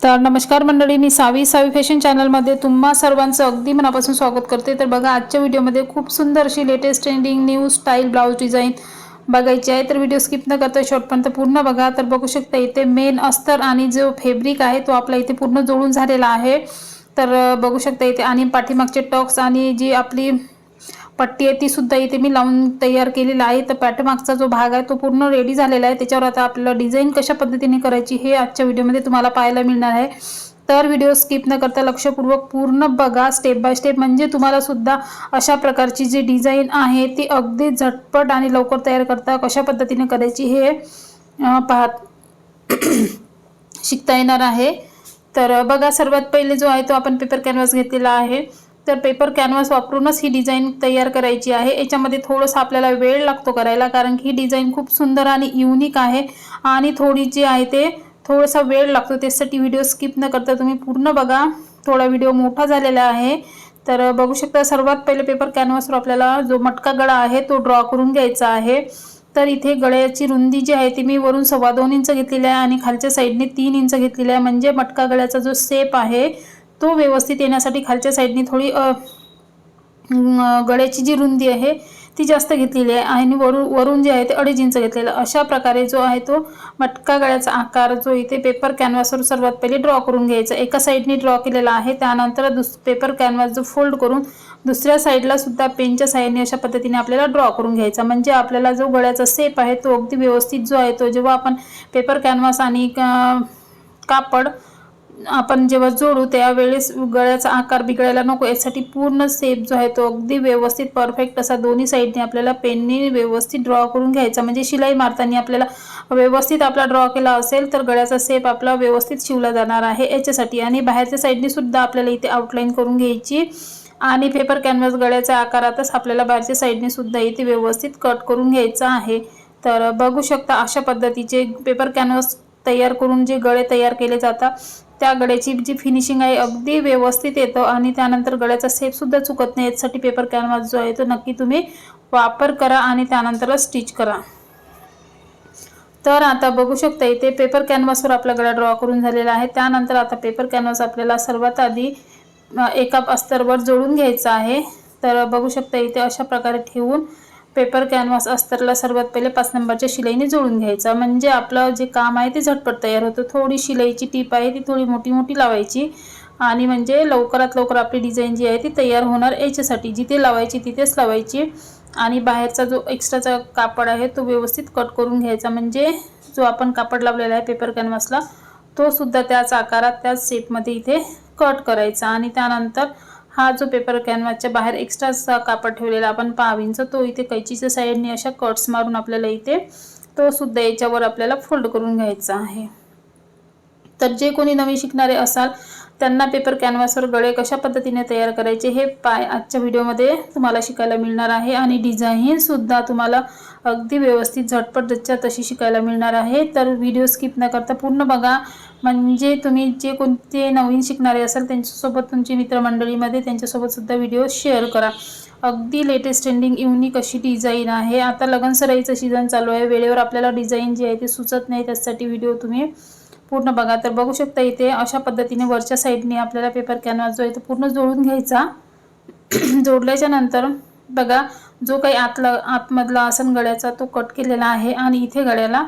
तर नमस्कार मंडळी, मी सावी फॅशन चॅनलमध्ये तुम्हा सर्वांचं अगदी मनापासून स्वागत करते। तर बघा, आजच्या व्हिडिओमध्ये खूप सुंदर अशी latest trending new style blouse design बघायची आहे। तर व्हिडिओ स्किप न करता शेवटपर्यंत पूर्ण बघा। तर बघू शकता इथे मेन अस्तर आणि जो फॅब्रिक आहे तो आपला इथे पूर्ण जोडून झालेला आहे। तर बघू शकता इथे आणि पाठीमागचे टक्स आणि जी आपली पट्टी आहे ती सुद्धा इथे मी लावून तयार केलेला आहे। तर पाठीमागचा जो भाग आहे तो पूर्ण रेडी झालेला आहे। त्याच्यावर आता आपल्याला डिझाईन कशा पद्धतीने करायची हे आजच्या व्हिडिओमध्ये तुम्हाला पाहायला मिळणार आहे। तर व्हिडिओ स्किप न करता लक्षपूर्वक पूर्ण बघा, स्टेप बाय स्टेप, म्हणजे तुम्हाला सुद्धा अशा प्रकारची जी डिझाईन आहे ती अगदी झटपट आणि लवकर तयार करता कशा पद्धतीने करायची हे शिकता येणार आहे। तर बघा, सर्वात पहिले जो आहे तो आपण पेपर कॅनव्हास घेतलेला आहे। तर पेपर कॅनव्हास वापरूनच ही डिझाईन तयार करायची आहे। याच्यामध्ये थोडंसं आपल्याला वेळ लागतो करायला, कारण ही डिझाईन खूप सुंदर आणि युनिक आहे आणि थोडी जी आहे ते थोडासा वेळ लागतो। त्यासाठी व्हिडिओ स्किप न करता तुम्ही पूर्ण बघा, थोडा व्हिडिओ मोठा झालेला आहे। तर बघू शकता, सर्वात पहिले पेपर कॅनव्हासवर आपल्याला जो मटका गळा आहे तो ड्रॉ करून घ्यायचा आहे। तर इथे गळ्याची रुंदी जी आहे ती मी वरून 2.25 इंच घेतलेली आहे आणि खालच्या साईडने 3 इंच घेतलेली आहे। म्हणजे मटका गळ्याचा जो शेप आहे तो व्यवस्थित येण्यासाठी खालच्या साईडने थोडी गळ्याची जी रुंदी आहे ती जास्त घेतलेली आहे आणि वरून जे आहे ते 2.5 इंच घेतलेला। अशा प्रकारे जो आहे तो मटका गळ्याचा आकार जो इथे पेपर कॅनव्हासवर सर्वात पहिले ड्रॉ करून घ्यायचा। एका साईडने ड्रॉ केलेला आहे, त्यानंतर पेपर कॅनव्हास जो फोल्ड करून दुसऱ्या साईडला सुद्धा पेनच्या साहाय्याने अशा पद्धतीने आपल्याला ड्रॉ करून घ्यायचा। म्हणजे आपल्याला जो गळ्याचा शेप आहे तो अगदी व्यवस्थित जो आहे तो जेव्हा आपण पेपर कॅनव्हास आणि कापड आपण जेव्हा जोडू त्यावेळेस गळ्याचा आकार बिघडायला नको, यासाठी पूर्ण शेप जो आहे तो अगदी व्यवस्थित परफेक्ट असा दोन्ही साईडने आपल्याला पेनने व्यवस्थित ड्रॉ करून घ्यायचा। म्हणजे शिलाई मारताना आपल्याला व्यवस्थित आपला ड्रॉ केला असेल तर गळ्याचा शेप आपला व्यवस्थित शिवला जाणार आहे याच्यासाठी। आणि बाहेरच्या साईडने सुद्धा आपल्याला इथे आउटलाईन करून घ्यायची आणि पेपर कॅनव्हास गळ्याच्या आकारातच आपल्याला बाहेरच्या साईडने सुद्धा इथे व्यवस्थित कट करून घ्यायचा आहे। तर बघू शकता, अशा पद्धतीचे पेपर कॅनव्हास तयार करून जे गळे तयार केले जातात त्या गळ्याची जी फिनिशिंग आहे अगदी व्यवस्थित येतं आणि त्यानंतर गळ्याचा शेप सुद्धा चुकत नाही। यासाठी पेपर कॅनव्हास जो आहे तो नक्की तुम्ही वापर करा आणि त्यानंतरच स्टिच करा। तर आता बघू शकता इथे पेपर कॅनव्हासवर आपला गळा ड्रॉ करून झालेला आहे। त्यानंतर आता पेपर कॅनव्हास आपल्याला सर्वात आधी एका अस्तरवर जोडून घ्यायचा आहे। तर बघू शकता इथे अशा प्रकारे ठेवून पेपर कॅनव्हास अस्तरला सर्वात पहिले 5 नंबरच्या शिलाईने जोडून घ्यायचा। म्हणजे आपलं जे काम आहे ते झटपट तयार होतं। थोडी शिलाईची टीप आहे ती थोडी मोठी मोठी लावायची आणि म्हणजे लवकरात लवकर आपली डिझाईन जी आहे ती तयार होणार याच्यासाठी। जिथे लावायची तिथेच लावायची आणि बाहेरचा जो एक्स्ट्राचा कापड आहे तो व्यवस्थित कट करून घ्यायचा। म्हणजे जो आपण कापड लावलेला आहे पेपर कॅनव्हासला तो सुद्धा त्याच आकारात त्याच शेपमध्ये इथे कट करायचा। आणि त्यानंतर हा जो पेपर कॅनव्हासच्या बाहेर एक्स्ट्राचा कापड ठेवलेला आपण 1.5 इंच तो इथे कैचीच्या साईडने अशा कट्स मारून आपल्याला इथे तो सुद्धा याच्यावर आपल्याला फोल्ड करून घ्यायचा आहे। तर जे कोणी नवीन शिकणारे असाल त्यांना पेपर कॅनव्हासवर गळे कशा पद्धतीने तयार करायचे हे आजच्या व्हिडिओमध्ये तुम्हाला शिकायला मिळणार आहे आणि डिझाईन सुद्धा तुम्हाला अगदी व्यवस्थित झटपट जच्या तशी शिकायला मिळणार आहे। तर व्हिडिओ स्किप न करता पूर्ण बघा, म्हणजे तुम्ही जे कोणते नवीन शिकणारे असाल त्यांच्यासोबत तुमची मित्रमंडळीमध्ये त्यांच्यासोबत सुद्धा व्हिडिओ शेअर करा। अगदी लेटेस्ट ट्रेंडिंग युनिक अशी डिझाईन आहे। आता लगन सराईचं सीझन चालू आहे, वेळेवर आपल्याला डिझाईन जी आहे ती सुचत नाही, त्यासाठी व्हिडिओ तुम्ही पूर्ण बघा। तर बघू शकता इथे अशा पद्धतीने वरच्या साईडने आपल्याला पेपर कॅनव्हास जो आहे तो पूर्ण जोडून घ्यायचा। जोडल्याच्या नंतर बघा, जो काही आतमधला आसन गळ्याचा तो कट केलेला आहे आणि इथे गळ्याला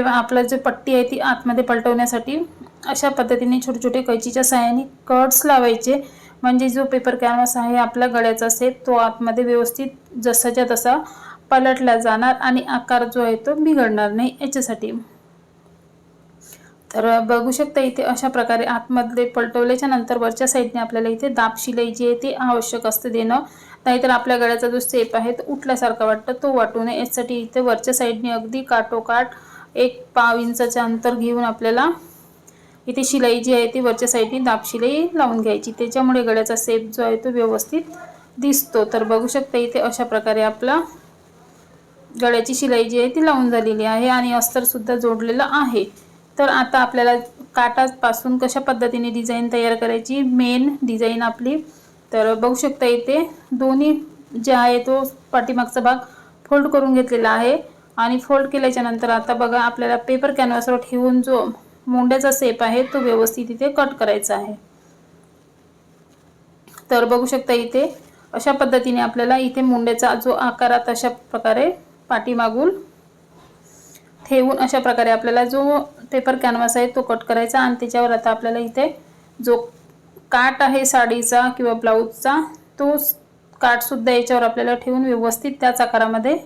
आपलं जे पट्टी आहे ती आतमध्ये पलटवण्यासाठी अशा पद्धतीने छोटे छोटे कैचीच्या साहाय्याने कट्स लावायचे। म्हणजे जो पेपर कॅनव्हास आहे आपल्या गळ्याचा शेप तो आतमध्ये व्यवस्थित जसाच्या तसा पलटला जाणार आणि आकार जो आहे तो बिघडणार नाही याच्यासाठी। तर बघू शकता इथे अशा प्रकारे आतमध्ये पलटवल्याच्या नंतर वरच्या साईडने आपल्याला इथे दाब शिलाई जी आहे ती आवश्यक असते देणं, नाहीतर आपल्या गळ्याचा जो शेप आहे तो उठल्यासारखा वाटतं, तो वाटू नये यासाठी इथे वरच्या साईडने अगदी काठोकाठ 1.5 इंचाचे अंतर घेऊन आपल्याला इथे शिलाई जी आहे ती वरच्या साईडने दाब शिलाई लावून घ्यायची। त्याच्यामुळे गळ्याचा शेप जो आहे तो व्यवस्थित दिसतो। तर बघू शकता इथे अशा प्रकारे आपला गळ्याची शिलाई जी आहे ती लावून झालेली आहे आणि अस्तर सुद्धा जोडलेलं आहे। तर आता आपल्याला काठापासून कशा पद्धतीने डिझाईन तयार करायची, मेन डिझाईन आपली। तर बघू शकता इथे दोन्ही जे आहे तो पाठीमागचा भाग फोल्ड करून घेतलेला आहे आणि फोल्ड केल्याच्या नंतर आता बघा आपल्याला पेपर कॅनव्हासवर ठेवून जो मुंड्याचा शेप आहे तो व्यवस्थित इथे कट करायचा आहे। तर बघू शकता इथे अशा पद्धतीने आपल्याला इथे मुंड्याचा जो आकारात अशा प्रकारे पाठीमागून ठेवून अशा प्रकारे आपल्याला जो पेपर कॅनव्हास आहे तो कट करायचा आणि त्याच्यावर आता आपल्याला इथे जो काट आहे साडीचा किंवा ब्लाऊजचा तो काट सुद्धा याच्यावर आपल्याला ठेवून व्यवस्थित त्याच आकारामध्ये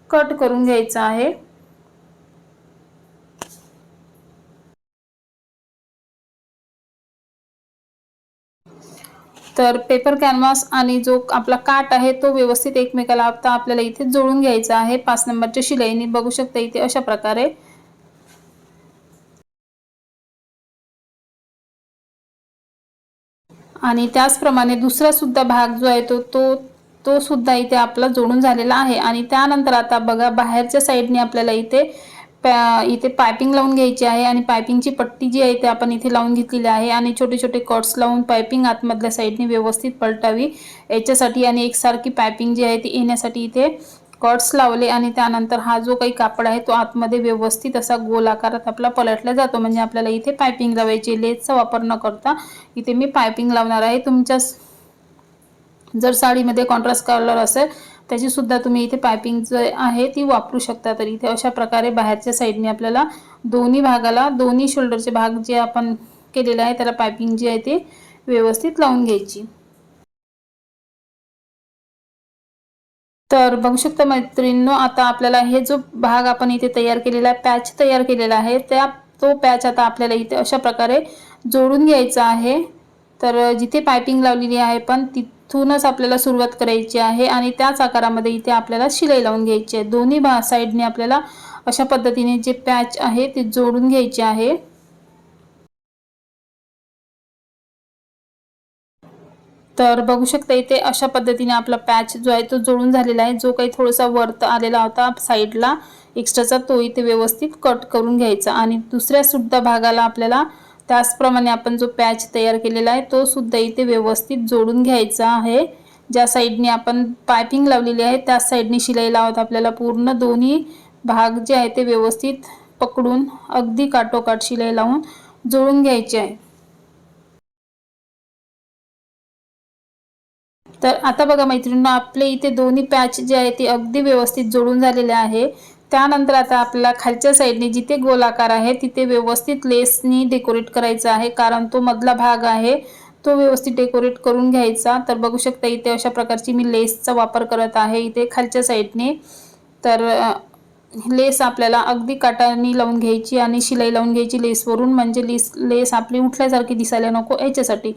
कट करून घ्यायचा आहे। तर पेपर कॅनव्हास आणि जो आपला काट आहे तो व्यवस्थित एकमेकाला आता आपल्याला इथे जोडून घ्यायचा आहे 5 नंबरच्या शिलाईने। बघू शकता इथे अशा प्रकारे आणि त्याचप्रमाणे दुसरा सुद्धा भाग जो आहे तो सुद्धा इथे आपला जोडून झालेला आहे। आणि त्यानंतर आता बघा बाहेरच्या साइडने आपल्याला इथे पाइपिंग लावून घ्यायची आहे आणि पाइपिंगची पट्टी जी आहे ते आपण इथे लावून घेतलेली आहे आणि छोटे छोटे कट्स लावून पाइपिंग आतमधल्या साइडने व्यवस्थित पलटावी याच्यासाठी आणि एकसारखी पाइपिंग जी आहे ती येण्यासाठी इथे कट्स लावले आणि त्यानंतर हा जो काही कापड आहे तो आतमध्ये व्यवस्थित असा गोल आकारात आपला पलटला जातो। म्हणजे आपल्याला इथे पाइपिंग लावायची, लेसचा वापर न करता इथे मी पाइपिंग लावणार आहे। तुमच्या जर साडीमध्ये कॉन्ट्रास्ट कलर असेल त्याची सुद्धा तुम्ही इथे पाइपिंग जो आहे ती वापरू शकता। तर इथे अशा प्रकारे बाहेरच्या साइडने आपल्याला दोन्ही भागाला दोन्ही शोल्डरचे भाग जे आपण केलेले आहे त्याला पाइपिंग जी आहे ती व्यवस्थित लावून घ्यायची। तर बघू शकता मैत्रिणींनो आता आपल्याला हे जो भाग आपण इथे तयार केलेला आहे, पॅच तयार केलेला आहे, तो पॅच आता आपल्याला इथे अशा प्रकारे जोडून घ्यायचा आहे। तर जिथे पाइपिंग लावलेली आहे पण तिथूनच आपल्याला सुरुवात करायची आहे आणि त्याच आकारामध्ये इथे आपल्याला शिलाई लावून घ्यायची आहे। दोन्ही साइडने आपल्याला अशा पद्धतीने जे पॅच आहे ते जोडून घ्यायचे आहे। तर बघू शकता इथे अशा पद्धतीने आपला पॅच जो आहे तो जोडून झालेला आहे। जो काही थोडासा वर्त आलेला होता साइडला एक्स्ट्राचा तो इथे व्यवस्थित कट करून घ्यायचा आणि दुसऱ्या सुद्धा भागाला आपल्याला त्याचप्रमाणे आपण जो पॅच तयार केलेला आहे तो सुद्धा इथे व्यवस्थित जोडून घ्यायचा आहे। ज्या साइडने आपण पाइपिंग लावलेली आहे त्याच साइडने शिलाई लावत आपल्याला पूर्ण दोन्ही भाग जे आहे ते व्यवस्थित पकडून अगदी काटोकाट शिलाई लावून जोडून घ्यायचे आहे। तर आता बघा मैत्रिणींनो आपले इथे दोन्ही पॅच जे आहे ते अगदी व्यवस्थित जोडून झालेले आहे। त्यानंतर आता आपल्याला खालच्या साइडने जिथे गोलाकार आहे तिथे व्यवस्थित लेसनी डेकोरेट करायचा आहे, कारण तो मधला भाग आहे तो व्यवस्थित डेकोरेट करून घ्यायचा। तर बघू शकता इथे अशा प्रकारची मी लेसचा वापर करत आहे इथे खालच्या साइडने। तर लेस आपल्याला अगदी काटाने लावून घ्यायची आणि शिलाई लावून घ्यायची लेसवरून, म्हणजे लेस आपली उठल्यासारखी दिसायला नको याच्यासाठी।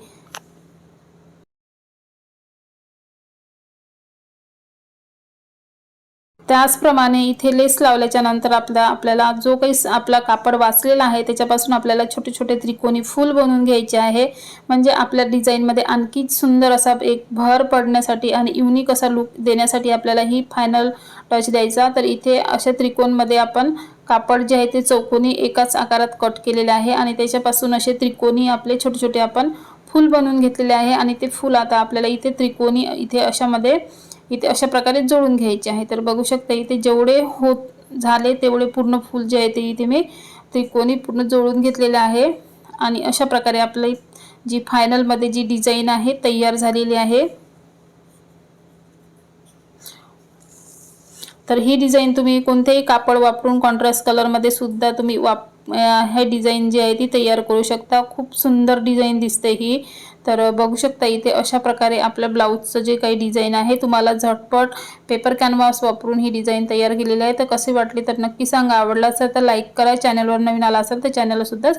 त्याचप्रमाणे इथे लेस लावल्याच्या नंतर आपल्याला जो काही आपला कापड वाचलेला आहे त्याच्यापासून आपल्याला छोटे छोटे त्रिकोणी फूल बनवून घ्यायचे आहे। म्हणजे आपल्या डिझाईनमध्ये आणखी सुंदर असा एक भर पडण्यासाठी आणि युनिक असा लुक देण्यासाठी आपल्याला ही फायनल टच द्यायचा। तर इथे अशा त्रिकोणमध्ये आपण कापड जे आहे ते चौकोनी एकाच आकारात कट केलेले आहे आणि त्याच्यापासून असे त्रिकोणी आपले छोटे छोटे आपण फूल बनवून घेतलेले आहे आणि ते फूल आता आपल्याला इथे त्रिकोणी इथे अशा प्रकारे जोडून घ्यायचे आहे। तर बघू शकता इथे जेवढे होत झाले तेवढे पूर्ण फूल जे आहे ते इथे मी त्रिकोणी पूर्ण जोडून घेतलेले आहे आणि अशा प्रकारे आपली जी फायनल मध्ये जी डिझाइन आहे तयार झालेली आहे। तर ही डिझाइन तुम्ही कोणतेही कापड वापरून कॉन्ट्रास्ट कलर मध्ये सुद्धा तुम्ही हे डिझाइन जी आहे ती तयार करू शकता। खूप सुंदर डिझाइन दिसते ही। तर बघू शकता इथे अशा प्रकारे आपल्या ब्लाउजचं जे काही डिझाइन आहे तुम्हाला झटपट पेपर कॅनव्हास वापरून ही डिझाइन तयार केलेली आहे। तर कसे वाटले तर नक्की सांगा। आवडला असेल तर लाईक करा, चॅनलवर नवीन आला असेल तर चॅनलला सुद्धा